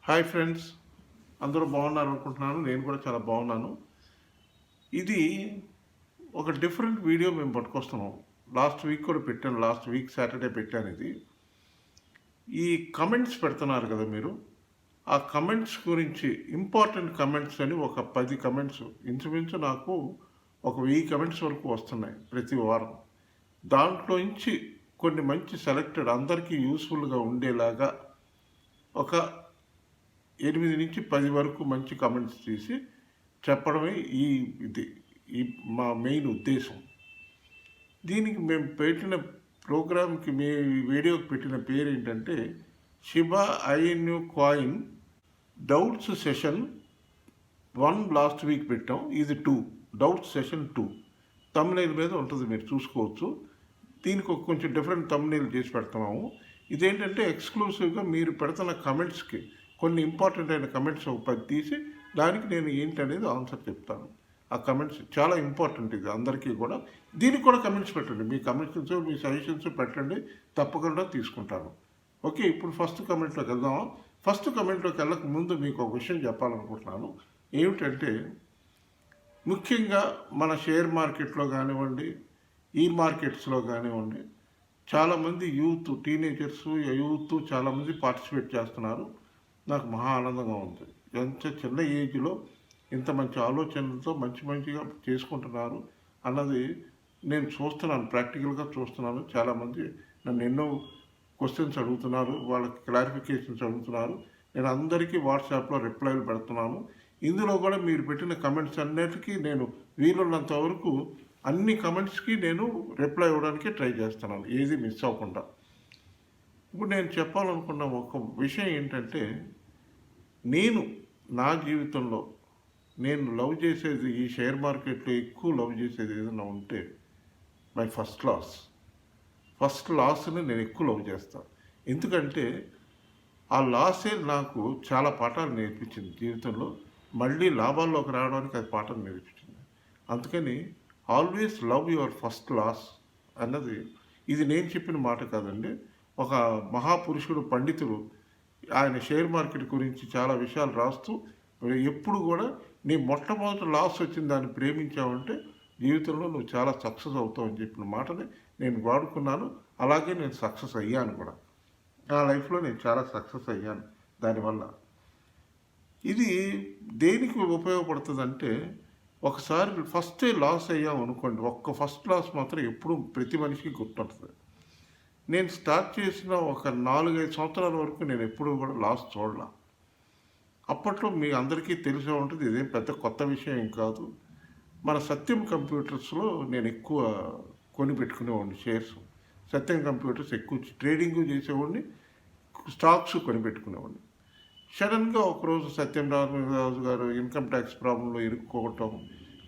Hi friends, అందరూ బాగున్నారు అనుకుంటున్నాను. నేను కూడా చాలా బాగున్నాను. ఇది ఒక డిఫరెంట్ వీడియో మేము పట్టుకొస్తున్నాం. లాస్ట్ వీక్ కూడా పెట్టాను, లాస్ట్ వీక్ సాటర్డే పెట్టాను. ఇది ఈ కమెంట్స్ పెడుతున్నారు కదా మీరు, ఆ కమెంట్స్ గురించి ఇంపార్టెంట్ కమెంట్స్ అని ఒక 10 కమెంట్స్, ఇంచుమించు నాకు ఒక 1000 కమెంట్స్ వరకు వస్తున్నాయి ప్రతి వారం. దాంట్లోంచి కొన్ని మంచి సెలెక్టెడ్, అందరికీ యూస్ఫుల్గా ఉండేలాగా ఒక 8 నుంచి 10 వరకు మంచి కమెంట్స్ తీసి చెప్పడమే ఈ మా మెయిన్ ఉద్దేశం. దీనికి మేము పెట్టిన ప్రోగ్రామ్కి, మీ వీడియోకి పెట్టిన పేరు ఏంటంటే Shiba Inu coin doubts session 1 last week పెట్టాం. ఇది 2 డౌట్స్ సెషన్ 2 తమ్నెయిల్ మీద ఉంటుంది, మీరు చూసుకోవచ్చు. దీనికి ఒక కొంచెం డిఫరెంట్ తమ్నెయిల్ చేసి పెడుతున్నాము. ఇదేంటంటే ఎక్స్క్లూసివ్గా మీరు పెడుతున్న కమెంట్స్కి కొన్ని ఇంపార్టెంట్ అయిన కమెంట్స్ ఒక 10 తీసి దానికి నేను ఏంటనేది ఆన్సర్ చెప్తాను. ఆ కమెంట్స్ చాలా ఇంపార్టెంట్, ఇది అందరికీ కూడా. దీనికి కూడా కమెంట్స్ పెట్టండి, మీ కమెంట్స్, మీ సజెషన్స్ పెట్టండి, తప్పకుండా తీసుకుంటాను. ఓకే, ఇప్పుడు ఫస్ట్ కమెంట్లోకి వెళ్దామా? ఫస్ట్ కమెంట్లోకి వెళ్ళక ముందు మీకు ఒక విషయం చెప్పాలనుకుంటున్నాను. ఏమిటంటే, ముఖ్యంగా మన షేర్ మార్కెట్లో కానివ్వండి, ఈ మార్కెట్స్లో కానివ్వండి, చాలామంది టీనేజర్స్ యూత్ చాలామంది పార్టిసిపేట్ చేస్తున్నారు. నాకు మహా ఆనందంగా ఉంది. ఎంత చిన్న ఏజ్లో ఇంత మంచి ఆలోచనలతో మంచిగా చేసుకుంటున్నారు అన్నది నేను చూస్తున్నాను, ప్రాక్టికల్గా చూస్తున్నాను. చాలామంది నన్ను ఎన్నో క్వశ్చన్స్ అడుగుతున్నారు, వాళ్ళకి క్లారిఫికేషన్స్ అడుగుతున్నారు. నేను అందరికీ వాట్సాప్లో రిప్లైలు పెడుతున్నాను. ఇందులో కూడా మీరు పెట్టిన కమెంట్స్ అన్నిటికీ నేను వీలున్నంత వరకు అన్ని కమెంట్స్కి నేను రిప్లై ఇవ్వడానికి ట్రై చేస్తున్నాను, ఏది మిస్ అవ్వకుండా. ఇప్పుడు నేను చెప్పాలనుకున్న ఒక విషయం ఏంటంటే, నేను నా జీవితంలో నేను లవ్ చేసేది, ఈ షేర్ మార్కెట్లో ఎక్కువ లవ్ చేసేది ఏదైనా ఉంటే మై ఫస్ట్ లాస్ని నేను ఎక్కువ లవ్ చేస్తాను. ఎందుకంటే ఆ లాసే నాకు చాలా పాఠాలు నేర్పించింది జీవితంలో. మళ్ళీ లాభాల్లోకి రావడానికి అది పాఠం నేర్పించింది. అందుకని always love your first loss అన్నది, ఇది నేను చెప్పిన మాట కాదండి. ఒక మహాపురుషుడు, పండితుడు, ఆయన షేర్ మార్కెట్ గురించి చాలా విషయాలు రాస్తూ ఎప్పుడు కూడా నీ మొట్టమొదటి లాస్ వచ్చిన దాన్ని ప్రేమించావంటే జీవితంలో నువ్వు చాలా సక్సెస్ అవుతావు అని చెప్పిన మాటని నేను వాడుకున్నాను. అలాగే నేను సక్సెస్ అయ్యాను కూడా. నా లైఫ్లో నేను చాలా సక్సెస్ అయ్యాను దానివల్ల. ఇది దేనికి ఉపయోగపడుతుందంటే, ఒకసారి ఫస్టే లాస్ అయ్యాం అనుకోండి, ఒక్క ఫస్ట్ లాస్ మాత్రం ఎప్పుడు ప్రతి మనిషికి గుర్తుంటుంది. నేను స్టార్ట్ చేసిన ఒక 4-5 సంవత్సరాల వరకు నేను ఎప్పుడూ కూడా లాస్ చూడలే. అప్పట్లో మీ అందరికీ తెలిసే ఉంటుంది, ఇదేం పెద్ద కొత్త విషయం ఏం కాదు. మన సత్యం కంప్యూటర్స్లో నేను ఎక్కువ కొని పెట్టుకునేవాడిని షేర్స్. సత్యం కంప్యూటర్స్ ఎక్కువ ట్రేడింగ్ చేసేవాడిని, స్టాక్స్ కొని పెట్టుకునేవాడిని. సడన్గా ఒకరోజు సత్యం రాజు గారు ఇన్కమ్ ట్యాక్స్ ప్రాబ్లంలో ఇరుక్కోవటం,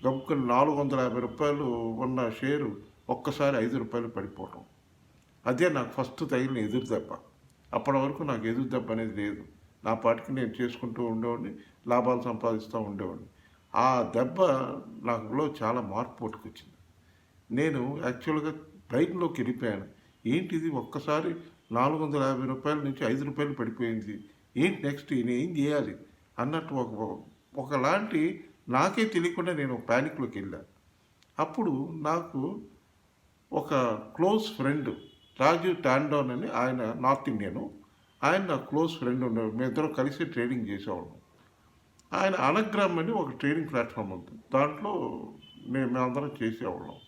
గబుక్కుని 450 రూపాయలు ఉన్న షేరు ఒక్కసారి 5 రూపాయలు పడిపోవటం. అదే నాకు ఫస్ట్ తగిలిన ఎదురు దెబ్బ. అప్పటి వరకు నాకు ఎదురు దెబ్బ అనేది లేదు. నా పాటికి నేను చేసుకుంటూ ఉండేవాడిని, లాభాలు సంపాదిస్తూ ఉండేవాడిని. ఆ దెబ్బ నాకులో చాలా మార్పు పట్టుకొచ్చింది. నేను యాక్చువల్గా బ్రెయిన్లోకి వెళ్ళిపోయాను. ఏంటిది, ఒక్కసారి 450 రూపాయల నుంచి 5 రూపాయలు పడిపోయింది, ఏంటి నెక్స్ట్ నేను ఏం చేయాలి అన్నట్టు ఒకలాంటి నాకే తెలియకుండా నేను ప్యానిక్లోకి వెళ్ళాను. అప్పుడు నాకు ఒక క్లోజ్ ఫ్రెండ్ రాజీవ్ టాండోన్ అని, ఆయన నార్త్ ఇండియను, ఆయన నా క్లోజ్ ఫ్రెండ్ ఉండేవాడు. మేమిద్దరం కలిసి ట్రేడింగ్ చేసేవాళ్ళం. ఆయన అనగ్రామ్ అని ఒక ట్రేడింగ్ ప్లాట్ఫామ్ ఉంది, దాంట్లో మేమందరం చేసేవాళ్ళం.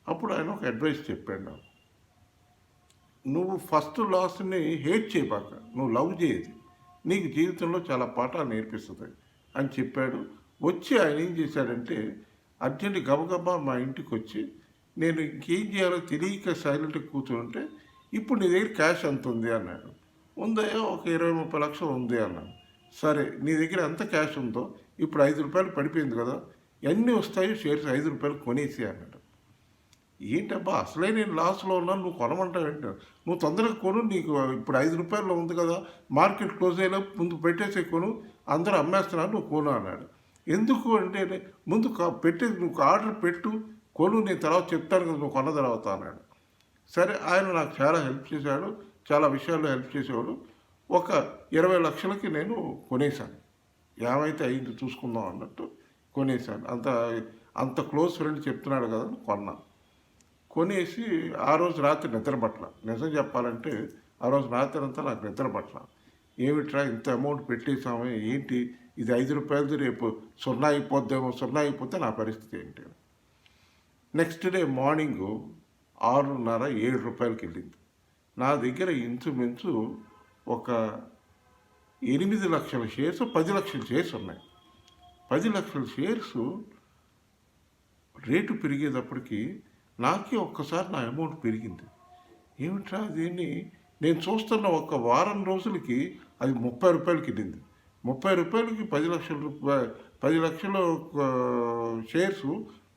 అప్పుడు ఆయన ఒక అడ్వైస్ చెప్పాడు నాకు, నువ్వు ఫస్ట్ లాస్ని హేట్ చేయబాక, నువ్వు లవ్ చేయదు, నీకు జీవితంలో చాలా పాఠాలు నేర్పిస్తుంది అని చెప్పాడు. వచ్చి ఆయన ఏం చేశాడంటే, అర్జెంట్ గబగబా మా ఇంటికి వచ్చి, నేను ఇంకేం చేయాలో తెలియక సైలెంట్గా కూర్చుంటే, ఇప్పుడు నీ దగ్గర క్యాష్ ఎంత ఉంది అన్నాడు. ఉందయ్యా, ఒక 20-30 లక్షలు ఉంది అన్నాను. సరే, నీ దగ్గర ఎంత క్యాష్ ఉందో, ఇప్పుడు 5 రూపాయలు పడిపోయింది కదా, ఎన్ని వస్తాయో షేర్స్ 5 రూపాయలు కొనేసి అన్నాడు. ఏంటబ్బా, అసలే నేను లాస్లో ఉన్నాను, నువ్వు కొనమంటావు ఏంటి? నువ్వు తొందరగా కొను, నీకు ఇప్పుడు 5 రూపాయల్లో ఉంది కదా, మార్కెట్ క్లోజ్ అయ్యేలా ముందు పెట్టేసే కొను, అందరూ అమ్మేస్తున్నారు, నువ్వు కొను అన్నాడు. ఎందుకు అంటే, ముందు పెట్టేది నువ్వు ఆర్డర్ పెట్టు, కొను, నేను తర్వాత చెప్తాను కదా నువ్వు కొన్న తర్వాత అన్నాడు. సరే, ఆయన నాకు చాలా హెల్ప్ చేశాడు, చాలా విషయాల్లో హెల్ప్ చేసేవాడు. ఒక 20 లక్షలకి నేను కొనేశాను. ఏమైతే అయింది చూసుకుందాం అన్నట్టు కొనేశాను. అంత అంత క్లోజ్ ఫ్రెండ్ చెప్తున్నాడు కదా కొన్నా. కొనేసి ఆ రోజు రాత్రి నిద్రపట్ల. నిజం చెప్పాలంటే ఆ రోజు రాత్రి అంతా నాకు నిద్రపట్ల. ఏమిట్రా ఇంత అమౌంట్ పెట్టేసామే ఏంటి, ఇది 5 రూపాయలది రేపు 0 అయిపోద్దేమో, 0 అయిపోతే నా పరిస్థితి ఏంటి. నెక్స్ట్ డే మార్నింగు 6:30, 7 రూపాయలకి వెళ్ళింది. నా దగ్గర ఇంచుమించు ఒక 8 లక్షల షేర్స్, 10 లక్షల షేర్స్ ఉన్నాయి. 10 లక్షల షేర్స్ రేటు పెరిగేటప్పటికి నాకే ఒక్కసారి నా అమౌంట్ పెరిగింది. ఏమిట్రా దీన్ని నేను చూస్తున్న ఒక వారం రోజులకి అది 30 రూపాయలకి వెళ్ళింది. 30 రూపాయలకి 10 లక్షల షేర్స్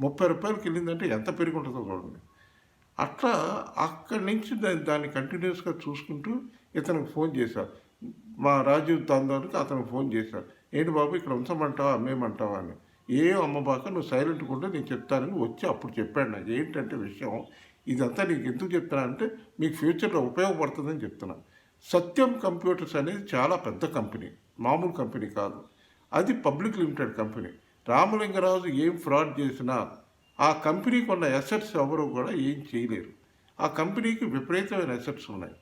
30 రూపాయలకి వెళ్ళిందంటే ఎంత పెరిగి ఉంటుందో చూడండి. అట్లా అక్కడి నుంచి దాన్ని కంటిన్యూస్గా చూసుకుంటూ ఇతనికి ఫోన్ చేశాను. మా రాజీవ్ తాందానికి అతనికి ఫోన్ చేశాను. ఏంటి బాబు ఇక్కడ ఉంచమంటావా అమ్మేయమంటావా అని. ఏం అమ్మబాక, నువ్వు సైలెంట్గా ఉంటే నేను చెప్తానని వచ్చి అప్పుడు చెప్పాడు నాకు. ఏంటంటే విషయం ఇదంతా నీకు ఎందుకు చెప్తున్నా అంటే మీకు ఫ్యూచర్లో ఉపయోగపడుతుందని చెప్తున్నా. సత్యం కంప్యూటర్స్ అనేది చాలా పెద్ద కంపెనీ, మామూలు కంపెనీ కాదు. అది పబ్లిక్ లిమిటెడ్ కంపెనీ. రామలింగరాజు ఏం ఫ్రాడ్ చేసినా ఆ కంపెనీకి ఉన్న అసెట్స్ ఎవరు కూడా ఏం చేయలేరు. ఆ కంపెనీకి విపరీతమైన అసెట్స్ ఉన్నాయి.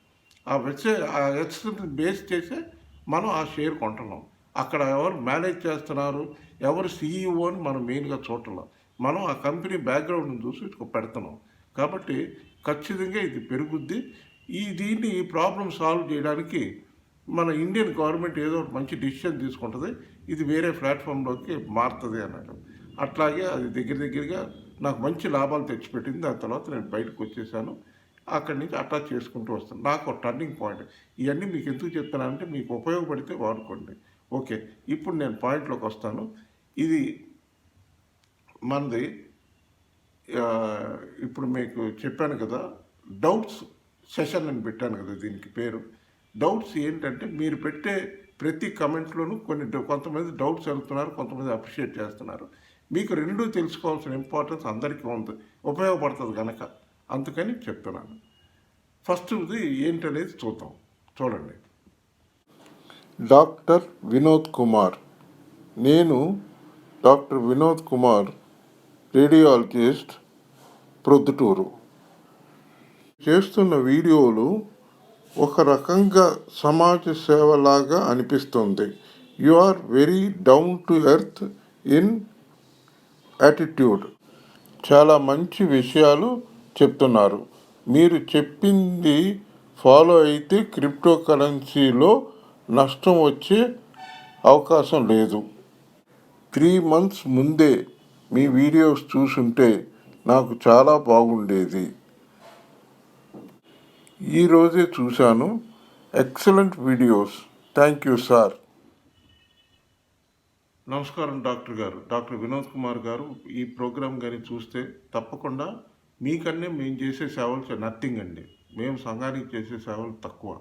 ఆ అసెట్స్ బేస్ చేసే మనం ఆ షేర్ కొంటున్నాం. అక్కడ ఎవరు మేనేజ్ చేస్తున్నారు, ఎవరు సీఈఓ అని మనం మెయిన్గా చూడాలి. మనం ఆ కంపెనీ బ్యాక్గ్రౌండ్ని చూసి పెడుతున్నాం. కాబట్టి ఖచ్చితంగా ఇది పెరుగుద్ది. దీన్ని ఈ ప్రాబ్లం సాల్వ్ చేయడానికి మన ఇండియన్ గవర్నమెంట్ ఏదో మంచి డిసిషన్ తీసుకుంటుంది, ఇది వేరే ప్లాట్ఫామ్లోకి మారుతుంది అన్నాడు. అట్లాగే అది దగ్గరగా నాకు మంచి లాభాలు తెచ్చిపెట్టింది. దాని తర్వాత నేను బయటకు వచ్చేసాను. అక్కడి నుంచి అట్లా చేసుకుంటూ వస్తాను. నాకు ఒక టర్నింగ్ పాయింట్. ఇవన్నీ మీకు ఎందుకు చెప్తున్నానంటే మీకు ఉపయోగపడితే వాడుకోండి. ఓకే, ఇప్పుడు నేను పాయింట్లోకి వస్తాను. ఇది మనది ఇప్పుడు మీకు చెప్పాను కదా, డౌట్స్ సెషన్ అని పెట్టాను కదా దీనికి పేరు. డౌట్స్ ఏంటంటే మీరు పెట్టే ప్రతి కమెంట్లోనూ కొంతమంది డౌట్స్ వెళ్తున్నారు, కొంతమంది అప్రిషియేట్ చేస్తున్నారు. మీకు రెండూ తెలుసుకోవాల్సిన ఇంపార్టెన్స్ అందరికీ ఉంది, ఉపయోగపడుతుంది కనుక అందుకని చెప్తున్నాను. ఫస్ట్ది ఏంటనేది చూడండి. డాక్టర్ వినోద్ కుమార్. నేను డాక్టర్ వినోద్ కుమార్, రేడియాలజిస్ట్, ప్రొద్దుటూరు. చేస్తున్న వీడియోలు ఒక రకంగా సమాజ సేవలాగా అనిపిస్తుంది. You are very down to earth in attitude. చాలా మంచి విషయాలు చెప్తున్నారు. మీరు చెప్పింది ఫాలో అయితే క్రిప్టో కరెన్సీలో నష్టం వచ్చే అవకాశం లేదు. 3 months ముందే మీ వీడియోస్ చూసుంటే నాకు చాలా బాగుండేది. ఈరోజే చూశాను. Excellent videos. Thank you sir. నమస్కారం డాక్టర్ గారు, డాక్టర్ వినోద్ కుమార్ గారు. ఈ ప్రోగ్రాం కానీ చూస్తే తప్పకుండా మీకన్నా మేము చేసే సేవలు నథింగ్ అండి. మేము సంఘానికి చేసే సేవలు తక్కువ.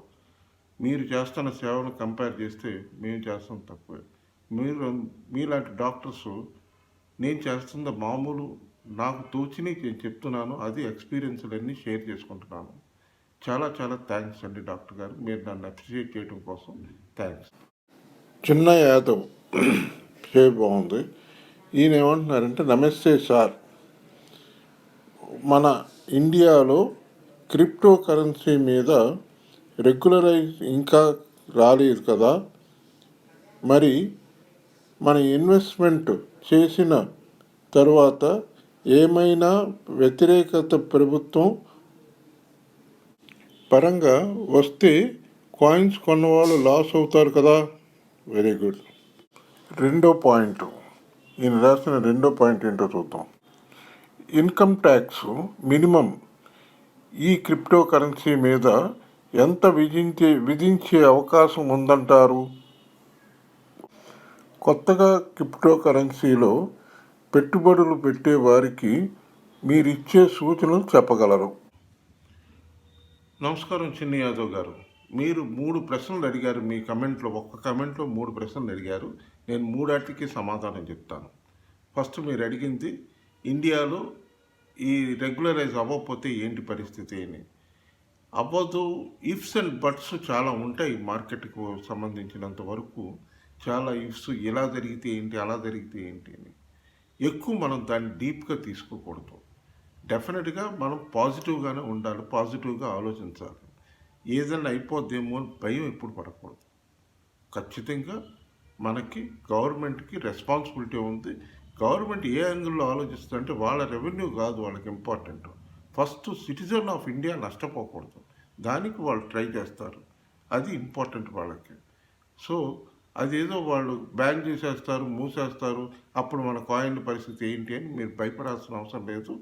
మీరు చేస్తున్న సేవను కంపేర్ చేస్తే మేము చేస్తాం తక్కువే. మీలాంటి డాక్టర్స్ నేను చేస్తున్న మామూలు నాకు తోచిని నేను చెప్తున్నాను, అది ఎక్స్పీరియన్స్లన్నీ షేర్ చేసుకుంటున్నాను. చాలా చాలా థ్యాంక్స్ అండి డాక్టర్ గారు, మీరు నన్ను అప్రిషియేట్ చేయడం కోసం థ్యాంక్స్. చిన్న యాదవ్ పేరు బాగుంది. ఈయన ఏమంటున్నారంటే, నమస్తే సార్, మన ఇండియాలో క్రిప్టో కరెన్సీ మీద రెగ్యులరైజ్ ఇంకా రాలేదు కదా, మరి మన ఇన్వెస్ట్మెంట్ చేసిన తర్వాత ఏమైనా వ్యతిరేకత ప్రభుత్వం పరంగా వస్తే కాయిన్స్ కొన్నవాళ్ళు లాస్ అవుతారు కదా. Very good. రెండో పాయింట్, ఈయన రాసిన రెండో పాయింట్ ఏంటో చూద్దాం. ఇన్కమ్ ట్యాక్స్ మినిమం ఈ క్రిప్టో కరెన్సీ మీద ఎంత విధించే అవకాశం ఉందంటారు? కొత్తగా క్రిప్టో కరెన్సీలో పెట్టుబడులు పెట్టే వారికి మీరిచ్చే సూచనలు చెప్పగలరు? నమస్కారం చిన్ని యాదవ్ గారు. మీరు 3 ప్రశ్నలు అడిగారు మీ కమెంట్లో. ఒక్క కమెంట్లో 3 ప్రశ్నలు అడిగారు. నేను 3 సమాధానం చెప్తాను. ఫస్ట్ మీరు అడిగింది ఇండియాలో ఈ రెగ్యులరైజ్ అవ్వకపోతే ఏంటి పరిస్థితి అని. అవ్వదు. ఇఫ్స్ అండ్ బట్స్ చాలా ఉంటాయి మార్కెట్కు సంబంధించినంత వరకు. చాలా ఇఫ్స్ ఇలా జరిగితే ఏంటి, అలా జరిగితే ఏంటి అని. ఎక్కువ మనం దాన్ని డీప్గా తీసుకోకూడదు. డెఫినెట్గా మనం పాజిటివ్గానే ఉండాలి, పాజిటివ్గా ఆలోచించాలి. ఏదైనా అయిపోద్దేమో అని భయం ఎప్పుడు పడకూడదు. ఖచ్చితంగా మనకి గవర్నమెంట్కి రెస్పాన్సిబిలిటీ ఉంది. గవర్నమెంట్ ఏ యాంగిల్లో ఆలోచిస్తుందంటే వాళ్ళ రెవెన్యూ కాదు వాళ్ళకి important. First citizen of India నష్టపోకూడదు, దానికి వాళ్ళు ట్రై చేస్తారు. అది ఇంపార్టెంట్ వాళ్ళకి. సో అదేదో వాళ్ళు బ్యాన్ చేసేస్తారు, మూసేస్తారు, అప్పుడు మన కాయిన్ పరిస్థితి ఏంటి అని మీరు భయపడాల్సిన అవసరం లేదు.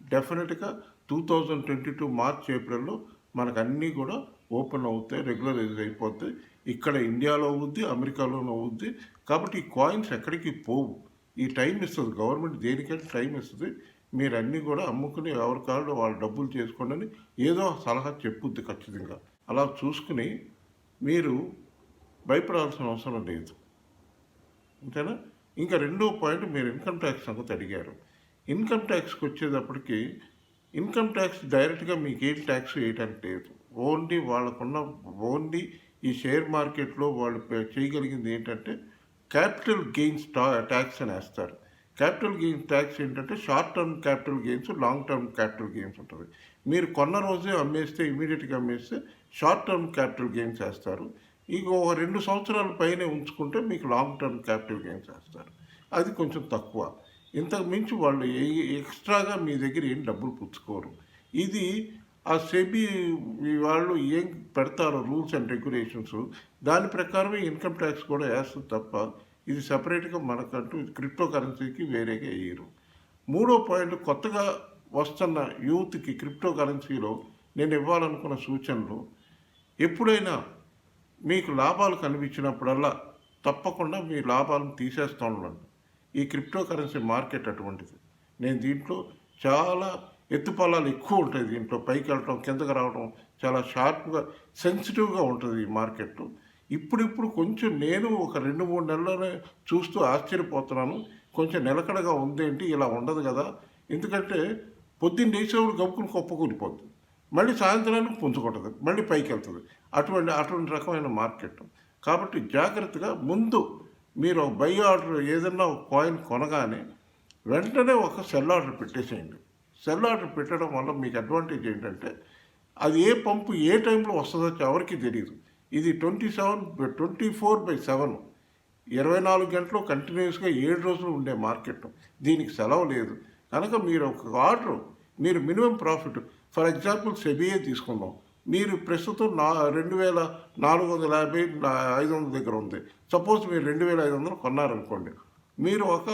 డెఫినెట్గా 2022 మార్చ్ ఏప్రిల్లో మనకు అన్నీ కూడా ఓపెన్ అవుతాయి, రెగ్యులరైజ్ అయిపోతాయి. ఇక్కడ ఇండియాలో అవుద్ది, అమెరికాలోనూ అవుద్ది. కాబట్టి ఈ కాయిన్స్ ఎక్కడికి పోవు. ఈ టైం ఇస్తుంది గవర్నమెంట్, దేనికంటే టైం ఇస్తుంది. మీరు అన్నీ కూడా అమ్ముకుని ఎవరి కాళ్ళు వాళ్ళు డబ్బులు చేసుకోండి అని ఏదో సలహా చెప్పుద్ది ఖచ్చితంగా. అలా చూసుకుని మీరు భయపడాల్సిన అవసరం లేదు, అంతేనా. ఇంకా రెండో పాయింట్, మీరు ఇన్కమ్ ట్యాక్స్ సంగతి అడిగారు. ఇన్కమ్ ట్యాక్స్కి వచ్చేటప్పటికి ఇన్కమ్ ట్యాక్స్ డైరెక్ట్గా మీకు ఏం ట్యాక్స్ వేయడానికి లేదు. ఓన్లీ ఈ షేర్ మార్కెట్లో వాళ్ళు చేయగలిగింది ఏంటంటే క్యాపిటల్ గెయిన్స్ ట్యాక్స్ అని వేస్తారు. క్యాపిటల్ గెయిన్స్ ట్యాక్స్ ఏంటంటే short term capital gains, long term capital gains ఉంటుంది. మీరు కొన్న రోజే అమ్మేస్తే, ఇమీడియట్గా అమ్మేస్తే షార్ట్ టర్మ్ క్యాపిటల్ గెయిన్స్ వేస్తారు. ఇక ఒక 2 సంవత్సరాల పైనే ఉంచుకుంటే మీకు లాంగ్ టర్మ్ క్యాపిటల్ గెయిన్స్ వేస్తారు. అది కొంచెం తక్కువ. ఇంతకు మించి వాళ్ళు ఎక్స్ట్రాగా మీ దగ్గర ఏం డబ్బులు పుచ్చుకోరు. ఇది ఆ సెబీ వాళ్ళు ఏం పెడతారో రూల్స్ అండ్ రెగ్యులేషన్స్, దాని ప్రకారమే ఇన్కమ్ ట్యాక్స్ కూడా వేస్తుంది తప్ప ఇది సపరేట్గా మనకంటూ క్రిప్టో కరెన్సీకి వేరేగా వేయరు. మూడో పాయింట్, కొత్తగా వస్తున్న యూత్కి క్రిప్టో కరెన్సీలో నేను ఇవ్వాలనుకున్న సూచనలు, ఎప్పుడైనా మీకు లాభాలు కనిపించినప్పుడల్లా తప్పకుండా మీ లాభాలను తీసేస్తూ ఉండండి. ఈ క్రిప్టో కరెన్సీ మార్కెట్ అటువంటిది. నేను దీంట్లో చాలా ఎత్తుపల్లాలు ఎక్కువ ఉంటాయి. దీంట్లో పైకి వెళ్ళటం, కిందకి రావడం చాలా షార్ప్గా, సెన్సిటివ్గా ఉంటుంది ఈ మార్కెట్. ఇప్పుడు కొంచెం నేను ఒక 2-3 నెలలోనే చూస్తూ ఆశ్చర్యపోతున్నాను. కొంచెం నిలకడగా ఉందేంటి, ఇలా ఉండదు కదా. ఎందుకంటే పొద్దున్న లేచేవాడు గబుకుని కుప్పకూలిపోతుంది, మళ్ళీ సాయంత్రానికి పుంజుకుంటుంది, మళ్ళీ పైకి వెళ్తుంది. అటువంటి రకమైన మార్కెట్. కాబట్టి జాగ్రత్తగా ముందు మీరు ఒక బై ఆర్డర్ ఏదన్నా ఒక కాయిన్ కొనగానే వెంటనే ఒక సెల్ ఆర్డర్ పెట్టేసేయండి. సెల్ ఆర్డర్ పెట్టడం వల్ల మీకు అడ్వాంటేజ్ ఏంటంటే అది ఏ పంపు ఏ టైంలో వస్తుందో ఎవరికి తెలియదు. ఇది 24/7 24 గంటలు కంటిన్యూస్గా 7 రోజులు ఉండే మార్కెట్. దీనికి సెలవు లేదు. కనుక మీరు ఒక ఆర్డర్, మీరు మినిమం ప్రాఫిట్, ఫర్ ఎగ్జాంపుల్ సెబీఏ తీసుకుందాం. మీరు ప్రస్తుతం 2450, 500 దగ్గర ఉంది. సపోజ్ మీరు 2500 కొన్నారనుకోండి, మీరు ఒక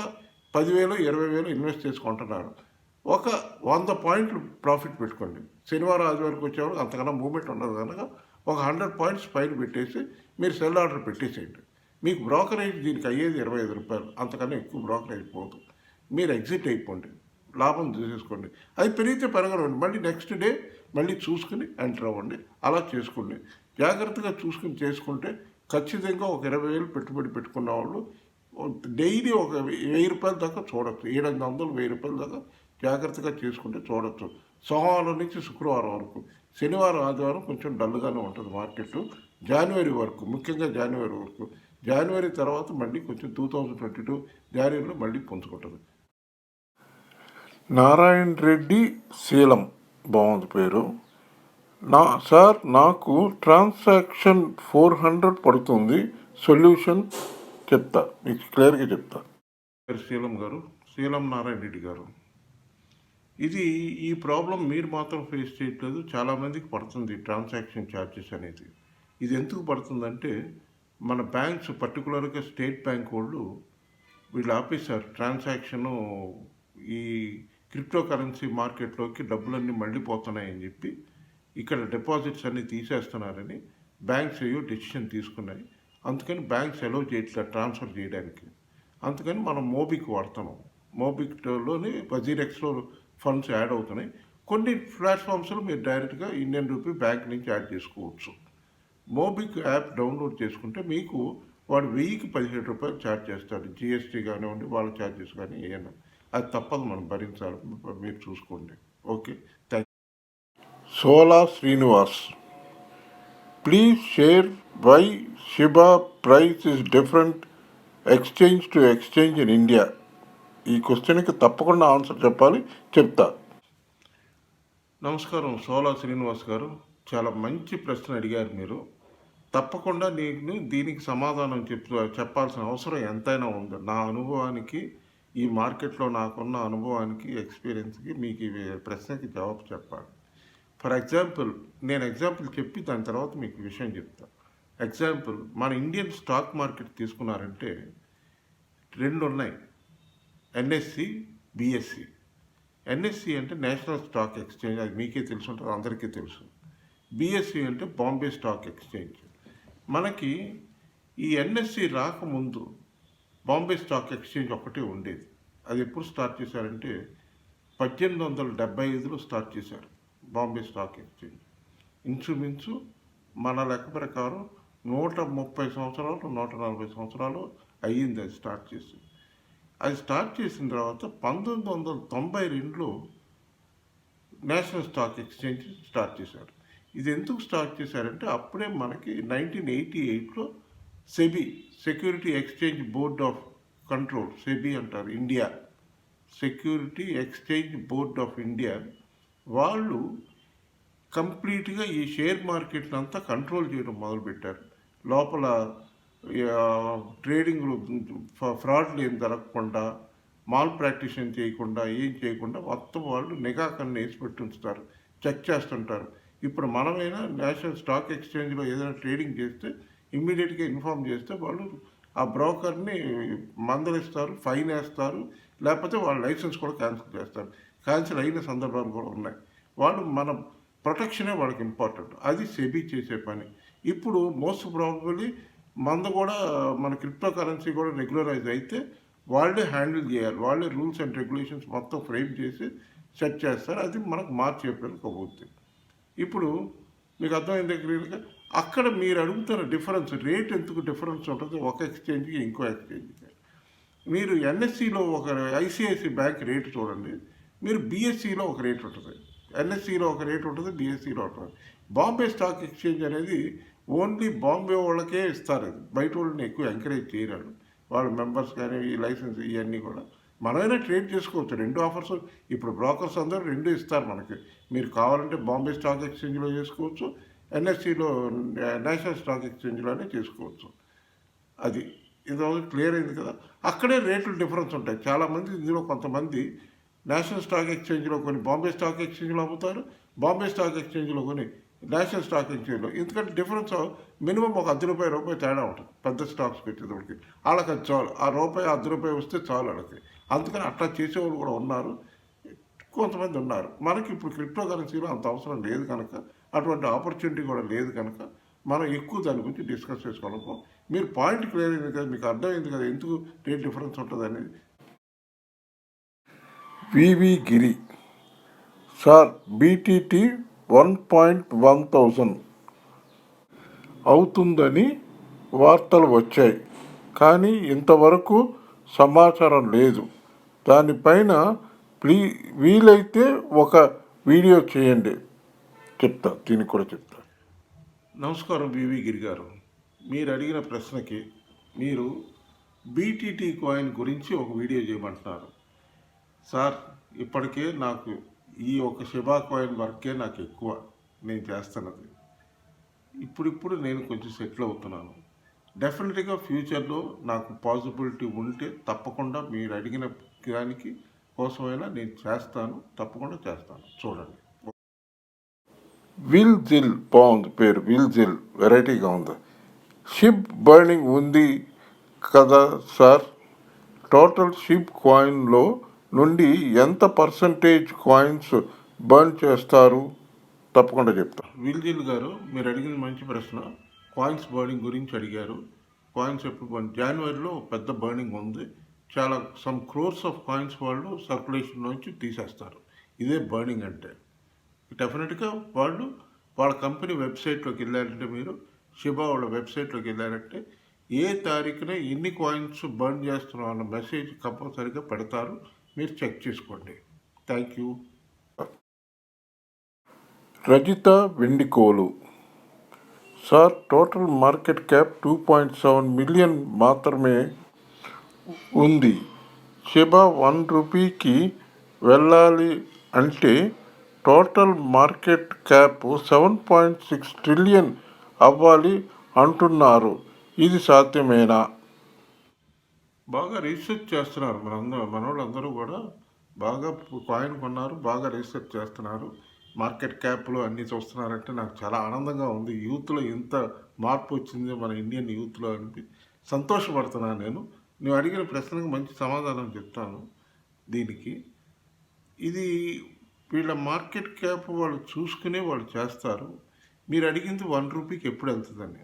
10,000, 20,000 ఇన్వెస్ట్ చేసుకుంటున్నారు. ఒక 100 పాయింట్లు ప్రాఫిట్ పెట్టుకోండి. శనివారం ఆదివారికి వచ్చేవారు అంతకన్నా మూమెంట్ ఉండదు కనుక ఒక 100 పాయింట్స్ పైన పెట్టేసి మీరు సెల్ ఆర్డర్ పెట్టేసేయండి. మీకు బ్రోకరేజ్ దీనికి అయ్యేది 25 రూపాయలు, అంతకన్నా ఎక్కువ బ్రోకరేజ్ పోదు. మీరు ఎగ్జిట్ అయిపోండి, లాభం తీసేసుకోండి. అది పెరిగితే పెరగరండి, మళ్ళీ నెక్స్ట్ డే మళ్ళీ చూసుకుని ఎంటర్ అవ్వండి. అలా చేసుకోండి. జాగ్రత్తగా చూసుకుని చేసుకుంటే ఖచ్చితంగా ఒక 20,000 పెట్టుబడి పెట్టుకున్న వాళ్ళు డైలీ ఒక 1,000 రూపాయల దాకా చూడొచ్చు. 700, 1,000 రూపాయల దాకా జాగ్రత్తగా చేసుకుంటే చూడొచ్చు. సోమవారం నుంచి శుక్రవారం వరకు. శనివారం ఆదివారం కొంచెం డల్గానే ఉంటుంది మార్కెట్. జనవరి వరకు, ముఖ్యంగా జనవరి వరకు. జనవరి తర్వాత మళ్ళీ కొంచెం 2022 జనవరిలో మళ్ళీ పుంజుకుంటుంది. నారాయణ రెడ్డి, శీలం, బాగుంది పేరు. సార్ నాకు ట్రాన్సాక్షన్ 400 పడుతుంది, సొల్యూషన్ చెప్తా, మీకు క్లియర్గా చెప్తా. శీలం గారు, శీలం నారాయణ రెడ్డి గారు, ఈ ప్రాబ్లం మీరు మాత్రం ఫేస్ చేయట్లేదు, చాలామందికి పడుతుంది ట్రాన్సాక్షన్ ఛార్జెస్ అనేది. ఇది ఎందుకు పడుతుందంటే మన బ్యాంక్స్, పర్టికులర్గా స్టేట్ బ్యాంక్ వాళ్ళు వీళ్ళు ఆపేశారు ట్రాన్సాక్షను. ఈ క్రిప్టో కరెన్సీ మార్కెట్లోకి డబ్బులన్నీ మళ్ళీపోతున్నాయని చెప్పి ఇక్కడ డిపాజిట్స్ అన్నీ తీసేస్తున్నారని బ్యాంక్స్ ఏవో డెసిషన్ తీసుకున్నాయి. అందుకని బ్యాంక్స్ అలౌ చేయట్లేదు ట్రాన్స్ఫర్ చేయడానికి. అందుకని మనం మోబిక్ వాడుతున్నాం. మోబిక్లోని వజీరెక్స్లో ఫండ్స్ యాడ్ అవుతున్నాయి. కొన్ని ప్లాట్ఫామ్స్లో మీరు డైరెక్ట్గా ఇండియన్ రూపీ బ్యాంక్ నుంచి యాడ్ చేసుకోవచ్చు. మోబిక్ యాప్ డౌన్లోడ్ చేసుకుంటే మీకు వాడు 1000కి 17 రూపాయలు ఛార్జ్ చేస్తాడు. జిఎస్టీ కానివ్వండి, వాళ్ళ ఛార్జెస్ కానీ ఏమైనా. అది తప్పదు, మనం భరించాలి. మీరు చూసుకోండి. Okay, thank Sola Srinivas, please share why Shiba price is different exchange to exchange in India. ఈ క్వశ్చన్కి తప్పకుండా ఆన్సర్ చెప్పాలి, చెప్తా. నమస్కారం సోలా శ్రీనివాస్ గారు, చాలా మంచి ప్రశ్న అడిగారు మీరు. తప్పకుండా నేను దీనికి సమాధానం చెప్పాల్సిన అవసరం ఎంతైనా ఉంది. నా అనుభవానికి, ఈ మార్కెట్లో నాకున్న అనుభవానికి, ఎక్స్పీరియన్స్కి మీకు ఈ ప్రశ్నకి జవాబు చెప్పాలి. ఫర్ ఎగ్జాంపుల్, నేను ఎగ్జాంపుల్ చెప్పి దాని తర్వాత మీకు విషయం చెప్తాను. ఎగ్జాంపుల్, మన ఇండియన్ స్టాక్ మార్కెట్ తీసుకున్నారంటే రెండు ఉన్నాయి, ఎన్ఎస్సి, బిఎస్సి. ఎన్ఎస్సి అంటే నేషనల్ స్టాక్ ఎక్స్చేంజ్, అది మీకే తెలుసు ఉంటుంది, అందరికీ తెలుసు. బిఎస్సి అంటే బాంబే స్టాక్ ఎక్స్చేంజ్. మనకి ఈ ఎన్ఎస్సి రాకముందు బాంబే స్టాక్ ఎక్స్చేంజ్ ఒకటే ఉండేది. అది ఎప్పుడు స్టార్ట్ చేశారంటే 1875లో స్టార్ట్ చేశారు బాంబే స్టాక్ ఎక్స్చేంజ్. ఇంచుమించు మన లెక్క ప్రకారం 130 సంవత్సరాలు, 140 సంవత్సరాలు అయ్యింది అది స్టార్ట్ చేసి. అది స్టార్ట్ చేసిన తర్వాత 1992లో నేషనల్ స్టాక్ ఎక్స్చేంజ్ స్టార్ట్ చేశారు. ఇది ఎందుకు స్టార్ట్ చేశారంటే అప్పుడే మనకి 1988లో SEBI, security exchange board of control, SEBI అంటారు, India security exchange board of India, వాళ్ళు కంప్లీట్గా ఈ షేర్ మార్కెట్ని అంతా కంట్రోల్ చేయడం మొదలుపెట్టారు. లోపల ట్రేడింగ్లు ఫ్రాడ్లు ఏం జరగకుండా, మాల్ ప్రాక్టీషన్ చేయకుండా, ఏం చేయకుండా మొత్తం వాళ్ళు నిఘా కన్ను వేసి పెట్టి ఉంచుతారు, చెక్ చేస్తుంటారు. ఇప్పుడు మనమైనా నేషనల్ స్టాక్ ఎక్స్చేంజ్లో ఏదైనా ట్రేడింగ్ చేస్తే ఇమ్మీడియట్గా ఇన్ఫామ్ చేస్తే వాళ్ళు ఆ బ్రోకర్ని మందలిస్తారు, ఫైన్ వేస్తారు, లేకపోతే వాళ్ళ లైసెన్స్ కూడా క్యాన్సిల్ చేస్తారు. క్యాన్సిల్ అయిన సందర్భాలు కూడా ఉన్నాయి. వాళ్ళు మన ప్రొటెక్షనే వాళ్ళకి ఇంపార్టెంట్. అది సెబీ చేసే పని. ఇప్పుడు మోస్ట్ ప్రాబబుల్లీ కూడా మన క్రిప్టో కరెన్సీ కూడా రెగ్యులరైజ్ అయితే వాళ్ళే హ్యాండిల్ చేయాలి. వాళ్ళే రూల్స్ అండ్ రెగ్యులేషన్స్ మొత్తం ఫ్రేమ్ చేసి సెట్ చేస్తారు. అది మనకు మార్చి ఏప్రిల్కి అవుతుంది. ఇప్పుడు మీకు అర్థమైంది క్లియర్గా. అక్కడ మీరు అడుగుతున్న డిఫరెన్స్, రేట్ ఎందుకు డిఫరెన్స్ ఉంటుంది ఒక ఎక్స్చేంజ్కి ఇంకో ఎక్స్చేంజ్కి. మీరు ఎన్ఎస్సిలో ఒక ఐసిఐసి బ్యాంక్ రేటు చూడండి, మీరు బిఎస్సిలో ఒక రేట్ ఉంటుంది, ఎన్ఎస్సిలో ఒక రేట్ ఉంటుంది, బిఎస్సిలో ఉంటుంది. బాంబే స్టాక్ ఎక్స్చేంజ్ అనేది ఓన్లీ బాంబే వాళ్ళకే ఇస్తారు. అది బయట వాళ్ళని ఎక్కువ ఎంకరేజ్ చేయరాడు. వాళ్ళ మెంబర్స్ కానీ ఈ లైసెన్స్ ఇవన్నీ కూడా మనమైనా ట్రేడ్ చేసుకోవచ్చు. రెండు ఆఫర్స్ ఇప్పుడు బ్రోకర్స్ అందరూ రెండు ఇస్తారు మనకి. మీరు కావాలంటే బాంబే స్టాక్ ఎక్స్చేంజ్లో చేసుకోవచ్చు, ఎన్ఎస్సిలో నేషనల్ స్టాక్ ఎక్స్చేంజ్లోనే చేసుకోవచ్చు. అది ఇది క్లియర్ అయింది కదా. అక్కడే రేట్లు డిఫరెన్స్ ఉంటాయి. చాలామంది ఇందులో కొంతమంది నేషనల్ స్టాక్ ఎక్స్చేంజ్లో కొని బాంబే స్టాక్ ఎక్స్చేంజ్లో అమ్ముతారు, బాంబే స్టాక్ ఎక్స్చేంజ్లో కొని నేషనల్ స్టాక్ ఎక్స్చేంజ్లో. ఎందుకంటే డిఫరెన్స్ మినిమం ఒక ₹10 తేడా ఉంటుంది పెద్ద స్టాక్స్ పెట్టేటోడికి. వాళ్ళకి అది చాలు, ఆ ₹10 వస్తే చాలు వాళ్ళకి. అందుకని అట్లా చేసేవాళ్ళు కూడా ఉన్నారు, కొంతమంది ఉన్నారు. మనకి ఇప్పుడు క్రిప్టో కరెన్సీలో అంత అవసరం లేదు కనుక, అటువంటి ఆపర్చునిటీ కూడా లేదు కనుక మనం ఎక్కువ దాని గురించి డిస్కస్ చేసుకోవాలి. మీరు పాయింట్ క్లియర్ అయింది కదా, మీకు అర్థమైంది కదా ఎందుకు రేట్ డిఫరెన్స్ ఉంటుంది అనేది. వివి గిరి సార్, బీటీటీ 1.1000 అవుతుందని వార్తలు వచ్చాయి, కానీ ఇంతవరకు సమాచారం లేదు. దానిపైన వీలైతే ఒక వీడియో చేయండి, దీనికి కూడా చెప్తా. నమస్కారం వివి గిరి గారు, మీరు అడిగిన ప్రశ్నకి మీరు బీటీటీ కాయిన్ గురించి ఒక వీడియో చేయమంటున్నారు. సార్, ఇప్పటికే నాకు ఈ ఒక షిబా కాయిన్ వర్కే నాకు ఎక్కువ, నేను చేస్తున్నది. ఇప్పుడు నేను కొంచెం సెటిల్ అవుతున్నాను. డెఫినెట్గా ఫ్యూచర్లో నాకు పాసిబిలిటీ ఉంటే తప్పకుండా మీరు అడిగిన దానికి కోసమైనా నేను చేస్తాను, తప్పకుండా చేస్తాను. చూడండి. విల్ జిల్ బాగుంది పేరు, విల్ జిల్ వెరైటీగా ఉంది. షిప్ బర్నింగ్ ఉంది కదా సార్, టోటల్ షిప్ కాయిన్లో నుండి ఎంత పర్సంటేజ్ కాయిన్స్ బర్న్ చేస్తారు? తప్పకుండా చెప్తా. విల్జిల్ గారు, మీరు అడిగిన మంచి ప్రశ్న. కాయిన్స్ బర్నింగ్ గురించి అడిగారు. కాయిన్స్ ఎప్పుడు జనవరిలో పెద్ద బర్నింగ్ ఉంది. చాలా సమ్ క్రోర్స్ ఆఫ్ కాయిన్స్ వాళ్ళు సర్క్యులేషన్ నుంచి తీసేస్తారు. ఇదే బర్నింగ్ అంటే. డెఫినెట్గా వాళ్ళు వాళ్ళ కంపెనీ వెబ్సైట్లోకి వెళ్ళారంటే, మీరు షిబా వాళ్ళ వెబ్సైట్లోకి వెళ్ళారంటే ఏ తారీఖున ఎన్ని కాయిన్స్ బర్న్ చేస్తున్నాం అన్న మెసేజ్ కంపల్సరీగా పెడతారు. మీరు చెక్ చేసుకోండి. Thank you. Rajitha Vendikolu. Sir, total market cap 2.7 million మాత్రమే ఉంది. షిబా 1 రూపీకి వెళ్ళాలి అంటే టోటల్ మార్కెట్ క్యాప్ 7.6 ట్రిలియన్ అవ్వాలి అంటున్నారు. ఇది సాధ్యమేనా? బాగా రీసెర్చ్ చేస్తున్నారు మనోళ్ళందరూ కూడా. బాగా కాయిన్ కొన్నారు, బాగా రీసెర్చ్ చేస్తున్నారు. మార్కెట్ క్యాప్లు అన్నీ చూస్తున్నారంటే నాకు చాలా ఆనందంగా ఉంది. యూత్లో ఇంత మార్పు వచ్చింది మన ఇండియన్ యూత్లో అని సంతోషపడుతున్నాను నేను. నువ్వు అడిగిన ప్రశ్నకు మంచి సమాధానం చెప్తాను. దీనికి ఇది వీళ్ళ మార్కెట్ క్యాప్ వాళ్ళు చూసుకునే వాళ్ళు చేస్తారు. మీరు అడిగింది 1 రూపీకి ఎప్పుడు వెళ్తుందని.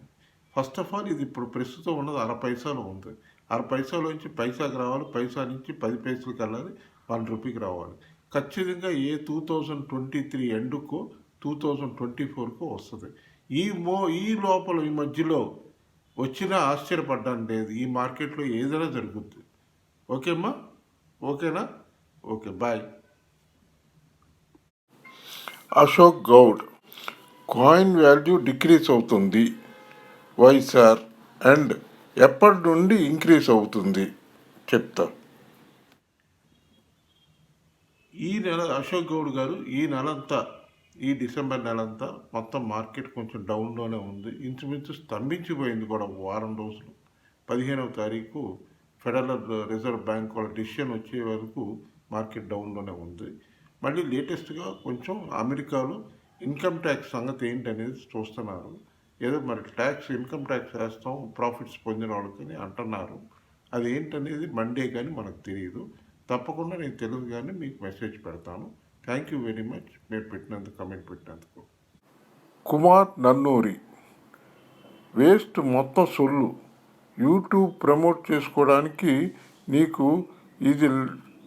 ఫస్ట్ ఆఫ్ ఆల్ ఇది ఇప్పుడు ప్రస్తుతం ఉన్నది 1/2 పైసాలో ఉంది. 1/2 పైసాలోంచి పైసాకి రావాలి, పైసా నుంచి 10 పైసలకి వెళ్ళాలి, 1 రూపీకి రావాలి. ఖచ్చితంగా ఏ 2023 ఎండుకో 2024కో వస్తుంది. ఈ లోపల ఈ మధ్యలో వచ్చినా ఆశ్చర్యపడ్డాను లేదు. ఈ మార్కెట్లో ఏదైనా జరుగుద్ది. ఓకేమ్మా? ఓకేనా? Okay, bye. Ashok Goud. Coin value decrease అవుతుంది. Why sir? అండ్ ఎప్పటి నుండి ఇంక్రీజ్ అవుతుంది చెప్తా. ఈ నెల అశోక్ గౌడ్ గారు ఈ నెలంతా, ఈ డిసెంబర్ నెలంతా మొత్తం మార్కెట్ కొంచెం డౌన్లోనే ఉంది. ఇంచుమించు స్తంభించిపోయింది కూడా వారం రోజులు. 15వ తారీఖు ఫెడరల్ రిజర్వ్ బ్యాంక్ వాళ్ళ డిసిషన్ వచ్చే వరకు మార్కెట్ డౌన్లోనే ఉంది. మళ్ళీ లేటెస్ట్గా కొంచెం అమెరికాలో ఇన్కమ్ ట్యాక్స్ సంగతి ఏంటనేది చూస్తున్నారు. ఏదో మరి ఇన్కమ్ ట్యాక్స్ వేస్తాం ప్రాఫిట్స్ పొందిన వాళ్ళకి అంటున్నారు. అది ఏంటనేది మండే కానీ మనకు తెలియదు. తప్పకుండా నేను తెలుగు కానీ మీకు మెసేజ్ పెడతాను. థ్యాంక్ యూ వెరీ మచ్ మీరు పెట్టినందుకు, కమెంట్ పెట్టినందుకు. కుమార్ నన్నూరి. వేస్ట్ మొత్తం సొల్లు. యూట్యూబ్ ప్రమోట్ చేసుకోవడానికి నీకు ఇది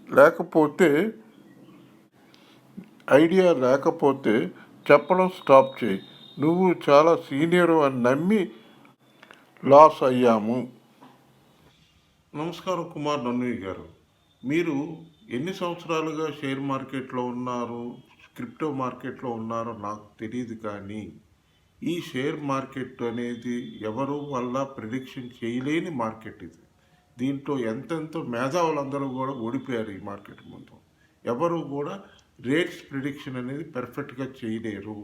లేకపోతే, ఐడియా లేకపోతే చెప్పడం స్టాప్ చేయి. నువ్వు చాలా సీనియర్ అని నమ్మి లాస్ అయ్యాము. నమస్కారం కుమార్ నన్నూరి గారు. మీరు ఎన్ని సంవత్సరాలుగా షేర్ మార్కెట్లో ఉన్నారు, క్రిప్టో మార్కెట్లో ఉన్నారో నాకు తెలియదు. కానీ ఈ షేర్ మార్కెట్ అనేది ఎవరు వల్ల ప్రిడిక్షన్ చేయలేని మార్కెట్ ఇది. దీంట్లో ఎంతెంతో మేధావులందరూ కూడా ఓడిపోయారు ఈ మార్కెట్ ముందు. ఎవరు కూడా రేట్స్ ప్రిడిక్షన్ అనేది పర్ఫెక్ట్గా చేయలేరు.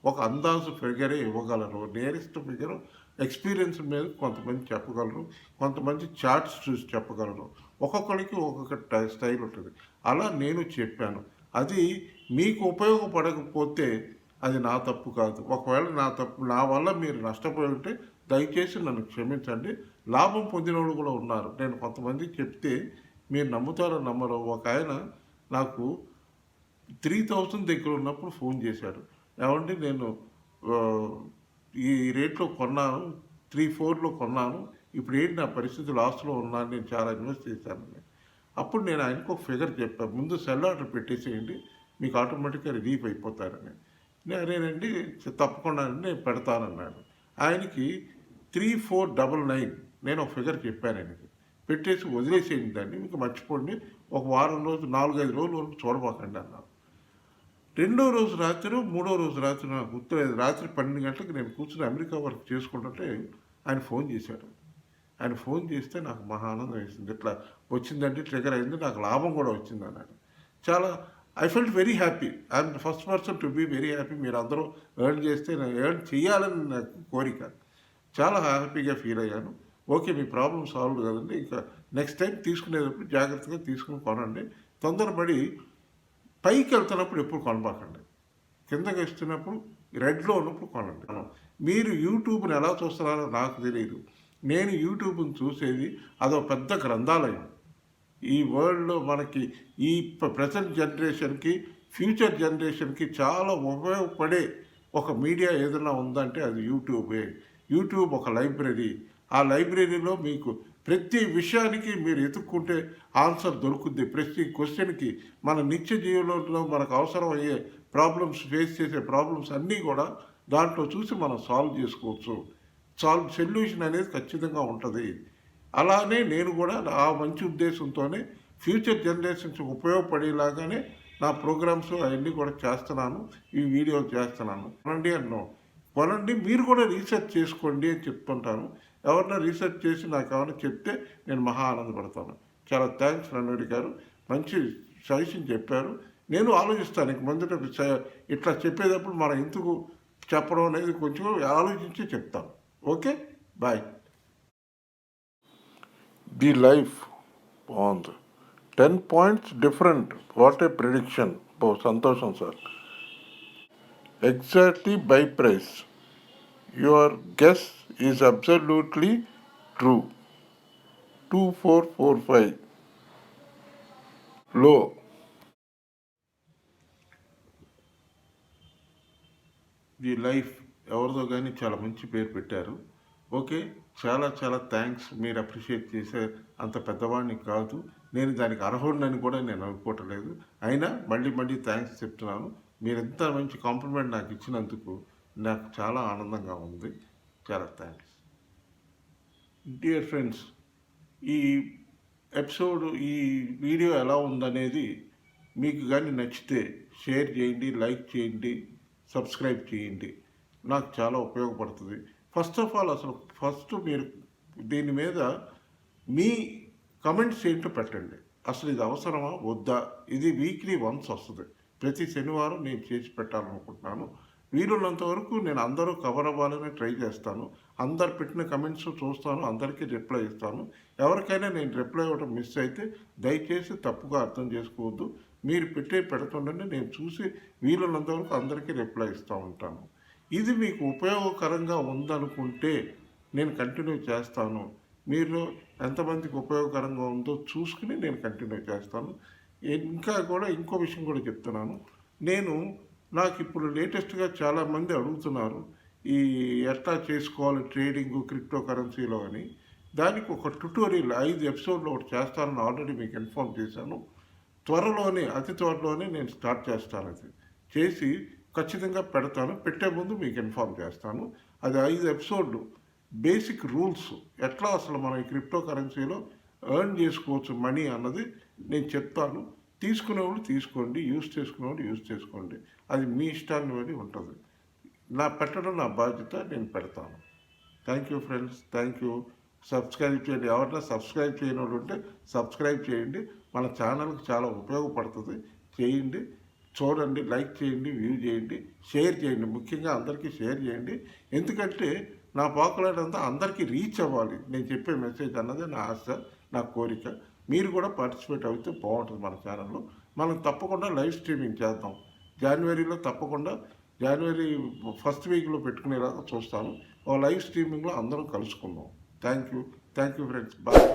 ఒక అందాజు ఫిగరే ఇవ్వగలరు. నియరెస్ట్ ఫిగర్ ఎక్స్పీరియన్స్ మీద కొంతమంది చెప్పగలరు, కొంతమంది చార్ట్స్ చూసి చెప్పగలరు. ఒక్కొక్కరికి ఒక్కొక్క స్టైల్ ఉంటుంది. అలా నేను చెప్పాను. అది మీకు ఉపయోగపడకపోతే అది నా తప్పు కాదు. ఒకవేళ నా వల్ల మీరు నష్టపోయి ఉంటే దయచేసి నన్ను క్షమించండి. లాభం పొందిన వాళ్ళు కూడా ఉన్నారు. నేను కొంతమంది చెప్తే మీరు నమ్ముతారో నమ్మరో. ఒక ఆయన నాకు 3000 దగ్గర ఉన్నప్పుడు ఫోన్ చేశాడు. ఏమంటే నేను ఈ రేట్లో కొన్నాను, 3-4లో కొన్నాను, ఇప్పుడు ఏంటి నా పరిస్థితి, లాస్లో ఉన్నాను, నేను చాలా ఇన్వెస్ట్ చేశానని. అప్పుడు నేను ఆయనకు ఒక ఫిగర్ చెప్పాను. ముందు సెల్ ఆర్డర్ పెట్టేసేయండి, మీకు ఆటోమేటిక్గా రిలీఫ్ అయిపోతారని. నేనండి తప్పకుండా నేను పెడతానన్నాడు. ఆయనకి 3499 నేను ఒక ఫిగర్ చెప్పాను ఆయనకి. పెట్టేసి వదిలేసేయండి దాన్ని, మీకు మర్చిపోండి, ఒక వారం రోజు 4-5 రోజుల వరకు చూడబోకండి అన్నాను. రెండో రోజు రాత్రి, మూడో రోజు రాత్రి, నాకు గుర్తులేదు, రాత్రి 12 గంటలకు నేను కూర్చుని అమెరికా వర్క్ చేసుకుంటుంటే ఆయన ఫోన్ చేశాడు. ఆయన ఫోన్ చేస్తే నాకు మహా ఆనందం వేసింది. ఇట్లా వచ్చిందంటే ట్రిగర్ అయింది, నాకు లాభం కూడా వచ్చింది అన్నాడు. చాలా I felt very happy. I'm the first person to be very happy. మీరు అందరూ ఎర్న్ చేస్తే నేను ఎర్న్ చేయాలని నాకు కోరిక. చాలా హ్యాపీగా ఫీల్ అయ్యాను. ఓకే, మీ ప్రాబ్లం సాల్వ్ కదండి, ఇంకా నెక్స్ట్ టైం తీసుకునేటప్పుడు జాగ్రత్తగా తీసుకుని కొనండి. తొందరపడి పైకి వెళ్తున్నప్పుడు ఎప్పుడు కొనబాకండి. కిందకి వస్తున్నప్పుడు రెడ్లో ఉన్నప్పుడు కొనండి. మీరు యూట్యూబ్ని ఎలా చూస్తున్నారో నాకు తెలియదు. నేను యూట్యూబ్ని చూసేది అదో పెద్ద గ్రంథాలయం. ఈ వరల్డ్లో మనకి ఈ ప్రజెంట్ జనరేషన్కి, ఫ్యూచర్ జనరేషన్కి చాలా ఉపయోగపడే ఒక మీడియా ఏదైనా ఉందంటే అది యూట్యూబే. యూట్యూబ్ ఒక లైబ్రరీ. ఆ లైబ్రరీలో మీకు ప్రతి విషయానికి మీరు ఎత్తుక్కుంటే ఆన్సర్ దొరుకుద్ది. ప్రతి క్వశ్చన్కి మన నిత్య జీవనంలో మనకు అవసరం అయ్యే ప్రాబ్లమ్స్, ఫేస్ చేసే ప్రాబ్లమ్స్ అన్నీ కూడా దాంట్లో చూసి మనం సాల్వ్ చేసుకోవచ్చు. సొల్యూషన్ అనేది ఖచ్చితంగా ఉంటుంది. అలానే నేను కూడా ఆ మంచి ఉద్దేశంతోనే ఫ్యూచర్ జనరేషన్స్ ఉపయోగపడేలాగానే నా ప్రోగ్రామ్స్ అవన్నీ కూడా చేస్తున్నాను, ఈ వీడియోలు చేస్తున్నాను. కొనండి అన్నాం, కొనండి, మీరు కూడా రీసెర్చ్ చేసుకోండి అని చెప్తుంటాను. ఎవరైనా రీసెర్చ్ చేసి నాకు ఏమైనా చెప్తే నేను మహా ఆనందపడతాను. చాలా థ్యాంక్స్ రణవీర్ గారు, మంచి సజెషన్ చెప్పారు. నేను ఆలోచిస్తాను ఇంక ముందట ఇట్లా చెప్పేటప్పుడు మనం ఎందుకు చెప్పడం అనేది కొంచెం ఆలోచించి చెప్తాను. Okay, bye. ది లైఫ్ బాగుంది. 10 points different. What a prediction. సంతోషం sir. Exactly by price. Your guess is absolutely true. 2445 లో. ది లైఫ్ ఎవరిదో కానీ చాలా మంచి పేరు పెట్టారు. ఓకే, చాలా చాలా థ్యాంక్స్. మీరు అప్రిషియేట్ చేసే అంత పెద్దవాడిని కాదు, నేను దానికి అర్హుడినని కూడా నేను అనుకోవట్లేదు. అయినా మళ్ళీ థ్యాంక్స్ చెప్తున్నాను. మీరు ఎంత మంచి కాంప్లిమెంట్ నాకు ఇచ్చినందుకు నాకు చాలా ఆనందంగా ఉంది. చాలా థ్యాంక్స్. డియర్ ఫ్రెండ్స్, ఈ ఎపిసోడ్, ఈ వీడియో ఎలా ఉందనేది మీకు కానీ నచ్చితే షేర్ చేయండి, లైక్ చేయండి, సబ్స్క్రైబ్ చేయండి. నాకు చాలా ఉపయోగపడుతుంది. ఫస్ట్ ఆఫ్ ఆల్ ఫస్ట్ మీరు దీని మీద మీ కమెంట్స్ ఏంటో పెట్టండి. అసలు ఇది అవసరమా వద్దా? ఇది వీక్లీ వన్స్ వస్తుంది. ప్రతి శనివారం నేను చేసి పెట్టాలనుకుంటున్నాను. వీలున్నంత వరకు నేను అందరూ కవర్ అవ్వాలని ట్రై చేస్తాను. అందరు పెట్టిన కమెంట్స్ చూస్తాను, అందరికీ రిప్లై ఇస్తాను. ఎవరికైనా నేను రిప్లై ఇవ్వడం మిస్ అయితే దయచేసి తప్పుగా అర్థం చేసుకోవద్దు. మీరు పెడుతుండండి, నేను చూసి వీలున్నంత వరకు అందరికీ రిప్లై ఇస్తూ ఉంటాను. ఇది మీకు ఉపయోగకరంగా ఉందనుకుంటే నేను కంటిన్యూ చేస్తాను. మీరు ఎంతమందికి ఉపయోగకరంగా ఉందో చూసుకుని నేను కంటిన్యూ చేస్తాను. ఇంకా కూడా ఇంకో విషయం కూడా చెప్తున్నాను. నాకు ఇప్పుడు లేటెస్ట్గా చాలామంది అడుగుతున్నారు, ఈ ఎట్లా చేసుకోవాలి ట్రేడింగ్ క్రిప్టో కరెన్సీలో అని. దానికి ఒక ట్యుటోరియల్ 5 ఎపిసోడ్లో ఒకటి చేస్తానని ఆల్రెడీ మీకు ఇన్ఫార్మ్ చేశాను. అతి త్వరలోనే నేను స్టార్ట్ చేస్తాను. అది చేసి ఖచ్చితంగా పెడతాను. పెట్టే ముందు మీకు ఇన్ఫార్మ్ చేస్తాను. అది 5 ఎపిసోడ్లు. బేసిక్ రూల్స్, ఎట్లా అసలు మనం ఈ క్రిప్టో కరెన్సీలో ఎర్న్ చేసుకోవచ్చు మనీ అన్నది నేను చెప్తాను. తీసుకునేవాళ్ళు తీసుకోండి, యూజ్ చేసుకునేవాళ్ళు యూజ్ చేసుకోండి. అది మీ ఇష్టాన్ని బట్టి ఉంటుంది. పెట్టడం నా బాధ్యత, నేను పెడతాను. Thank you friends, thank you. Subscribe చేయండి. ఎవరైనా సబ్స్క్రైబ్ చేయని వాళ్ళు ఉంటే సబ్స్క్రైబ్ చేయండి. మన ఛానల్కి చాలా ఉపయోగపడుతుంది. చేయండి, చూడండి, లైక్ చేయండి, వ్యూ చేయండి, షేర్ చేయండి. ముఖ్యంగా అందరికీ షేర్ చేయండి. ఎందుకంటే నా పాపులారిటీ అంతా అందరికీ రీచ్ అవ్వాలి. నేను చెప్పే మెసేజ్ అన్నది నా ఆశ, నా కోరిక. మీరు కూడా పార్టిసిపేట్ అయితే బాగుంటుంది. మన ఛానల్లో మనం తప్పకుండా లైవ్ స్ట్రీమింగ్ చేద్దాం. జనవరిలో తప్పకుండా, జనవరి ఫస్ట్ వీక్లో పెట్టుకునేలాగా చూస్తాను. ఓ లైవ్ స్ట్రీమింగ్లో అందరం కలుసుకుందాం. Thank you friends, bye.